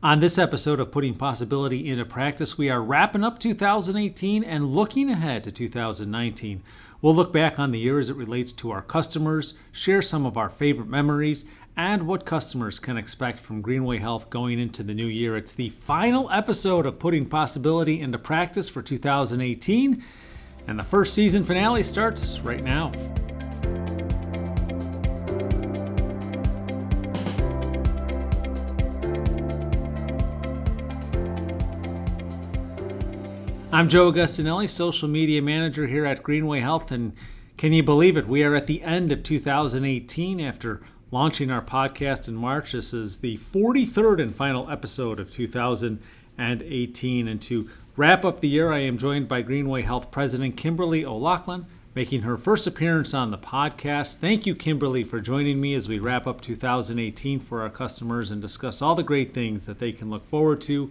On this episode of Putting Possibility into Practice, we are wrapping up 2018 and looking ahead to 2019. We'll look back on the year as it relates to our customers, share some of our favorite memories, and what customers can expect from Greenway Health going into the new year. It's the final episode of Putting Possibility into Practice for 2018, and the first season finale starts right now. I'm Joe Agustinelli, social media manager here at Greenway Health, and can you believe it? We are at the end of 2018 after launching our podcast in March. This is the 43rd and final episode of 2018, and to wrap up the year, I am joined by Greenway Health President Kimberly O'Loughlin, making her first appearance on the podcast. Thank you, Kimberly, for joining me as we wrap up 2018 for our customers and discuss all the great things that they can look forward to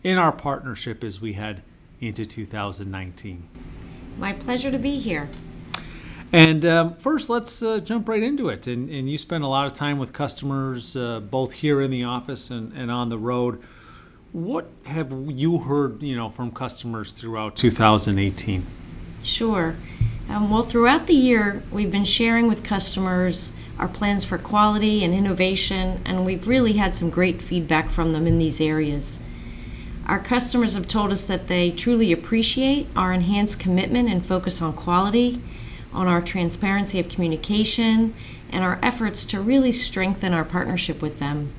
in our partnership as we head into 2019. My pleasure to be here. And first, let's jump right into it. And you spend a lot of time with customers, both here in the office and on the road. What have you heard, from customers throughout 2018? Sure. Well, throughout the year, we've been sharing with customers our plans for quality and innovation, and we've really had some great feedback from them in these areas. Our customers have told us that they truly appreciate our enhanced commitment and focus on quality, on our transparency of communication, and our efforts to really strengthen our partnership with them.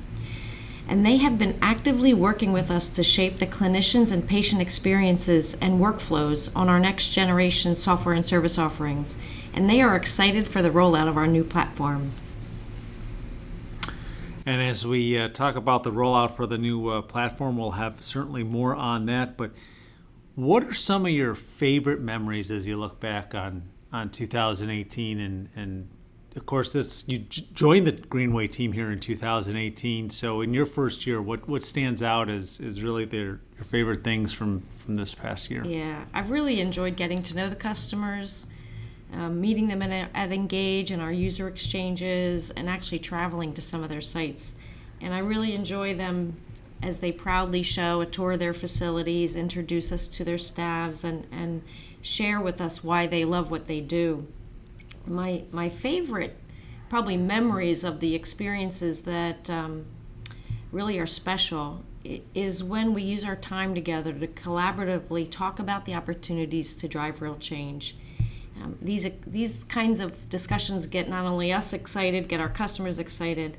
And they have been actively working with us to shape the clinicians and patient experiences and workflows on our next generation software and service offerings. And they are excited for the rollout of our new platform. And as we talk about the rollout for the new platform, we'll have certainly more on that. But what are some of your favorite memories as you look back on 2018? And of course, you joined the Greenway team here in 2018. So in your first year, what stands out as really your favorite things from this past year? Yeah, I've really enjoyed getting to know the customers, meeting them at Engage and our user exchanges, and actually traveling to some of their sites. And I really enjoy them as they proudly show a tour of their facilities, introduce us to their staffs, and share with us why they love what they do. My favorite probably memories of the experiences that really are special is when we use our time together to collaboratively talk about the opportunities to drive real change. These kinds of discussions get not only us excited, get our customers excited.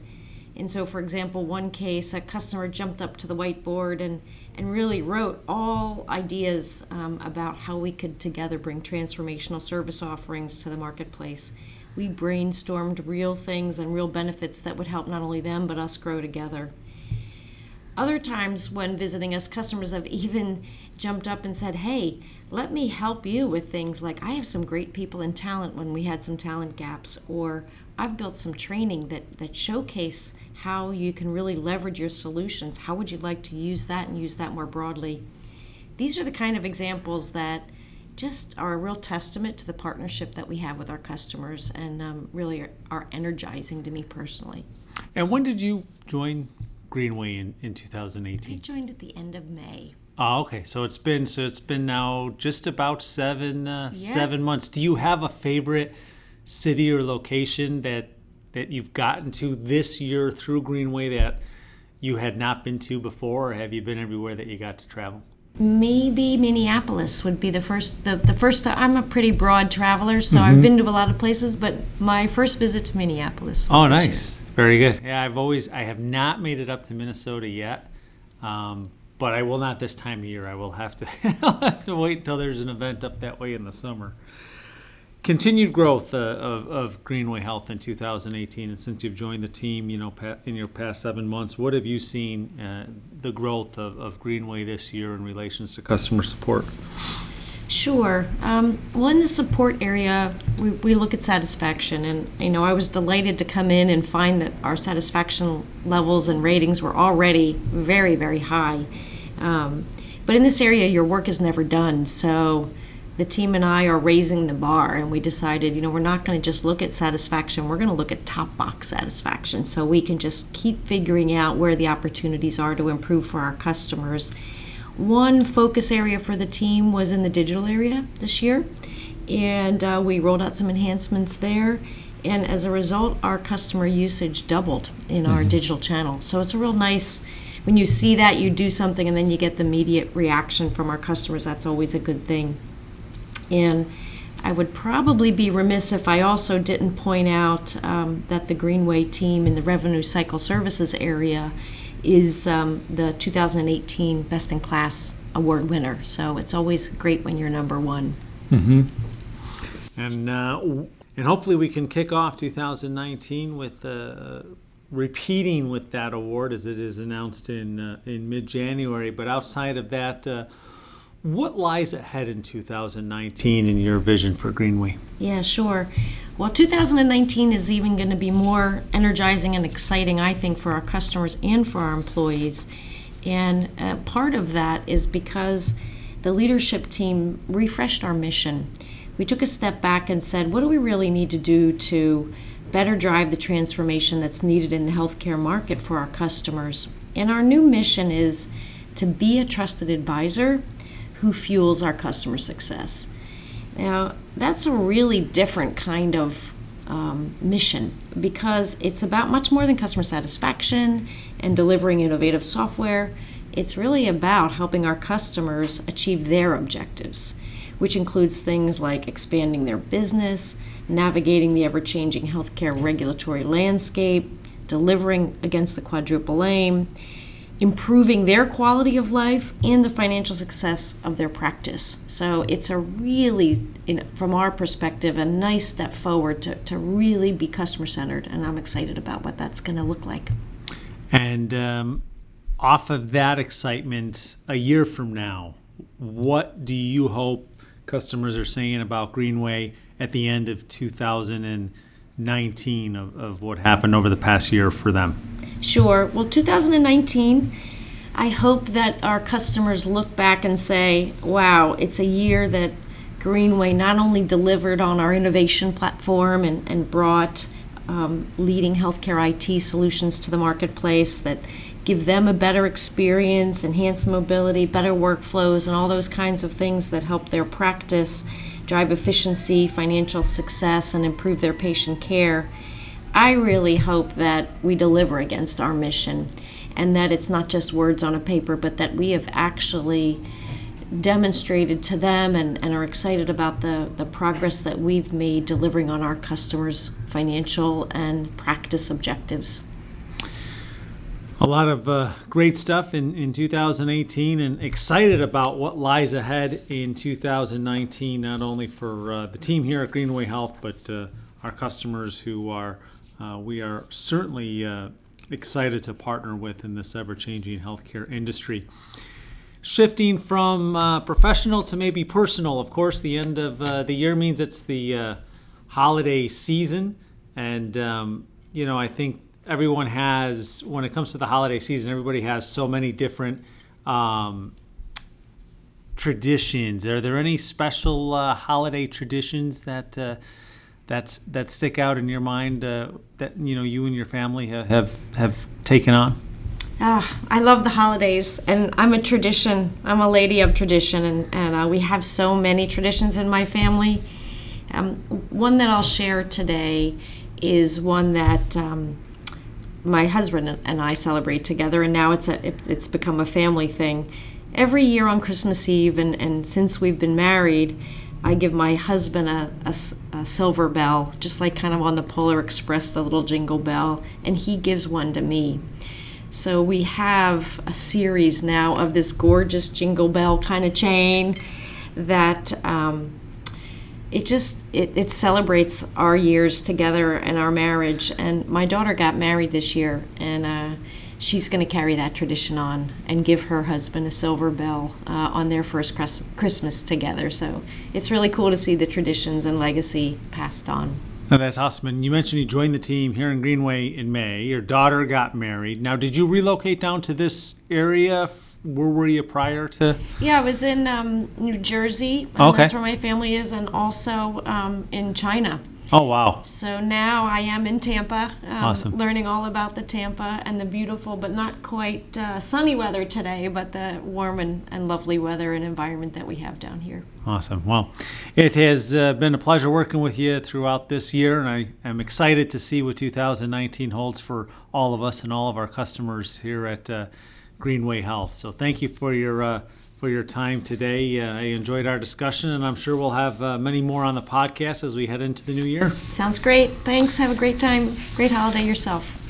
And so, for example, one case, a customer jumped up to the whiteboard and really wrote all ideas about how we could together bring transformational service offerings to the marketplace. We brainstormed real things and real benefits that would help not only them, but us grow together. Other times when visiting us, customers have even jumped up and said, hey, let me help you with things like I have some great people in talent when we had some talent gaps, or I've built some training that showcase how you can really leverage your solutions. How would you like to use that and use that more broadly? These are the kind of examples that just are a real testament to the partnership that we have with our customers and really are energizing to me personally. And when did you join Greenway in 2018? I joined at the end of May. Oh, okay. So it's been now just about seven months. Do you have a favorite city or location that you've gotten to this year through Greenway that you had not been to before, or have you been everywhere that you got to travel? Maybe Minneapolis would be the first. The first. I'm a pretty broad traveler, so I've been to a lot of places, but my first visit to Minneapolis was this nice. year. Very good. Yeah, I have not made it up to Minnesota yet, but I will not this time of year. I will have to I'll have to wait until there's an event up that way in the summer. Continued growth of Greenway Health in 2018, and since you've joined the team, in your past 7 months, what have you seen the growth of Greenway this year in relations to customer support? Sure. Well, in the support area, we look at satisfaction, and I was delighted to come in and find that our satisfaction levels and ratings were already very, very high. But in this area, your work is never done, so the team and I are raising the bar, and we decided, we're not going to just look at satisfaction, we're going to look at top box satisfaction, so we can just keep figuring out where the opportunities are to improve for our customers. One focus area for the team was in the digital area this year, and we rolled out some enhancements there. And as a result, our customer usage doubled in our digital channel. So it's a real nice, when you see that, you do something and then you get the immediate reaction from our customers. That's always a good thing. And I would probably be remiss if I also didn't point out that the Greenway team in the revenue cycle services area is the 2018 Best in Class award winner. So it's always great when you're number one. Mm-hmm. And hopefully we can kick off 2019 with repeating with that award as it is announced in mid-January. But outside of that, what lies ahead in 2019 in your vision for Greenway? Yeah, sure. Well, 2019 is even going to be more energizing and exciting, I think, for our customers and for our employees. And part of that is because the leadership team refreshed our mission. We took a step back and said, what do we really need to do to better drive the transformation that's needed in the healthcare market for our customers? And our new mission is to be a trusted advisor who fuels our customer success. Now, that's a really different kind of mission, because it's about much more than customer satisfaction and delivering innovative software. It's really about helping our customers achieve their objectives, which includes things like expanding their business, navigating the ever-changing healthcare regulatory landscape, delivering against the quadruple aim, improving their quality of life, and the financial success of their practice. So it's a really, from our perspective, a nice step forward to really be customer-centered, and I'm excited about what that's going to look like. And off of that excitement, a year from now, what do you hope customers are saying about Greenway at the end of 2019 of what happened over the past year for them? Sure. Well, 2019, I hope that our customers look back and say, wow, it's a year that Greenway not only delivered on our innovation platform and brought leading healthcare IT solutions to the marketplace that give them a better experience, enhance mobility, better workflows, and all those kinds of things that help their practice drive efficiency, financial success, and improve their patient care. I really hope that we deliver against our mission, and that it's not just words on a paper, but that we have actually demonstrated to them and are excited about the progress that we've made delivering on our customers' financial and practice objectives. A lot of great stuff in 2018, and excited about what lies ahead in 2019, not only for the team here at Greenway Health, but our customers who we are certainly excited to partner with in this ever-changing healthcare industry. Shifting from professional to maybe personal, of course, the end of the year means it's the holiday season. And, I think everyone has, when it comes to the holiday season, everybody has so many different traditions. Are there any special holiday traditions that stick out in your mind that you and your family have taken on? I love the holidays, and I'm a lady of tradition, and we have so many traditions in my family. One that I'll share today is one that my husband and I celebrate together, and now it's become a family thing. Every year on Christmas Eve, and since we've been married, I give my husband a silver bell, just like kind of on the Polar Express, the little jingle bell, and he gives one to me. So we have a series now of this gorgeous jingle bell kind of chain that it celebrates our years together and our marriage. And my daughter got married this year, and she's going to carry that tradition on and give her husband a silver bell on their first Christmas together. So it's really cool to see the traditions and legacy passed on. Oh, that's awesome. And you mentioned you joined the team here in Greenway in May. Your daughter got married. Now, did you relocate down to this area Where were you prior to? Yeah, I was in New Jersey. Okay. That's where my family is, and also in China. Oh, wow. So now I am in Tampa, Awesome. learning all about the Tampa and the beautiful but not quite sunny weather today, but the warm and lovely weather and environment that we have down here. Awesome. Well, it has been a pleasure working with you throughout this year, and I am excited to see what 2019 holds for all of us and all of our customers here at Greenway Health. So thank you for your time today. I enjoyed our discussion, and I'm sure we'll have many more on the podcast as we head into the new year. Sounds great. Thanks. Have a great time. Great holiday yourself.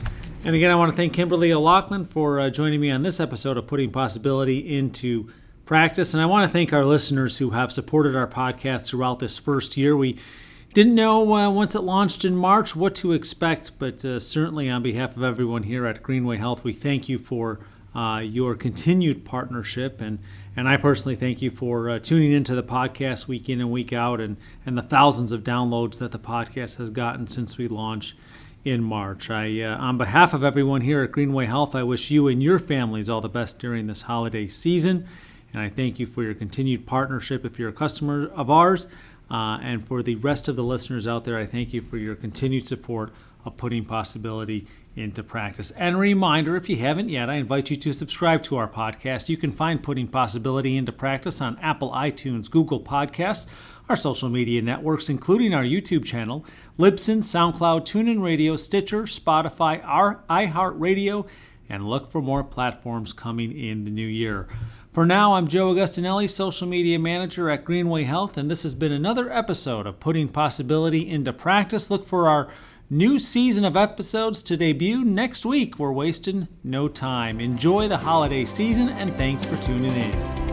And again, I want to thank Kimberly O'Loughlin for joining me on this episode of Putting Possibility into Practice. And I want to thank our listeners who have supported our podcast throughout this first year. We didn't know once it launched in March what to expect, but certainly on behalf of everyone here at Greenway Health, we thank you for your continued partnership, and I personally thank you for tuning into the podcast week in and week out, and the thousands of downloads that the podcast has gotten since we launched in March. On behalf of everyone here at Greenway Health, I wish you and your families all the best during this holiday season, and I thank you for your continued partnership if you're a customer of ours, and for the rest of the listeners out there, I thank you for your continued support of Putting Possibility into Practice. And a reminder, if you haven't yet, I invite you to subscribe to our podcast. You can find Putting Possibility into Practice on Apple, iTunes, Google Podcasts, our social media networks, including our YouTube channel, Libsyn, SoundCloud, TuneIn Radio, Stitcher, Spotify, our iHeartRadio, and look for more platforms coming in the new year. For now, I'm Joe Augustinelli, Social Media Manager at Greenway Health, and this has been another episode of Putting Possibility into Practice. Look for our new season of episodes to debut next week. We're wasting no time. Enjoy the holiday season, and thanks for tuning in.